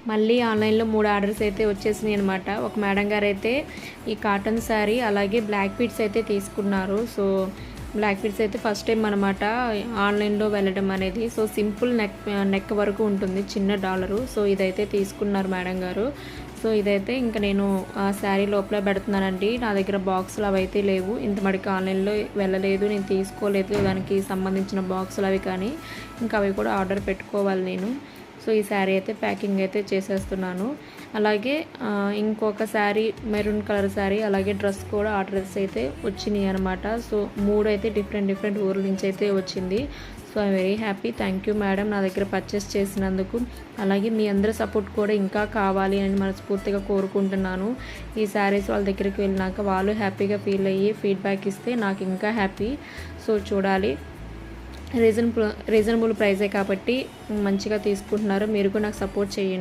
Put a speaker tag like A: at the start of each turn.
A: మళ్ళీ ఆన్లైన్లో 3 ఆర్డర్స్ అయితే వచ్చేసినాయి అనమాట. ఒక మేడం గారు అయితే ఈ కాటన్ శారీ అలాగే బ్లాక్ బీడ్స్ అయితే తీసుకున్నారు. సో బ్లాక్ బీడ్స్ అయితే ఫస్ట్ టైం అనమాట ఆన్లైన్లో వెళ్ళడం అనేది. సో సింపుల్ నెక్ వరకు ఉంటుంది, చిన్న డాలరు. సో ఇదైతే తీసుకున్నారు మేడం గారు. సో ఇదైతే ఇంకా నేను ఆ శారీ లోపల పెడుతున్నానండి. నా దగ్గర బాక్సులు అవి అయితే లేవు, ఇంత మటుకు ఆన్లైన్లో వెళ్ళలేదు, నేను తీసుకోలేదు దానికి సంబంధించిన బాక్సులు అవి. కానీ ఇంకా అవి కూడా ఆర్డర్ పెట్టుకోవాలి నేను. సో ఈ శారీ అయితే ప్యాకింగ్ అయితే చేసేస్తున్నాను. అలాగే ఇంకొక శారీ మెరూన్ కలర్ శారీ అలాగే డ్రెస్ కూడా ఆర్డర్స్ అయితే వచ్చినాయి అనమాట. సో 3 అయితే డిఫరెంట్ ఊర్ల నుంచి అయితే వచ్చింది. So I'm very happy. Thank you madam నా దగ్గర పర్చేస్ చేసినందుకు. అలాగే మీ అందరి సపోర్ట్ కూడా ఇంకా కావాలి అని మనస్ఫూర్తిగా కోరుకుంటున్నాను. ఈ శారీస్ వాళ్ళ దగ్గరికి వెళ్ళినాక వాళ్ళు హ్యాపీగా ఫీల్ అయ్యి ఫీడ్బ్యాక్ ఇస్తే నాకు ఇంకా హ్యాపీ. సో చూడాలి, రీజనబుల్ ప్రైజే కాబట్టి మంచిగా తీసుకుంటున్నారు. మీరు కూడా నాకు సపోర్ట్ చేయండి.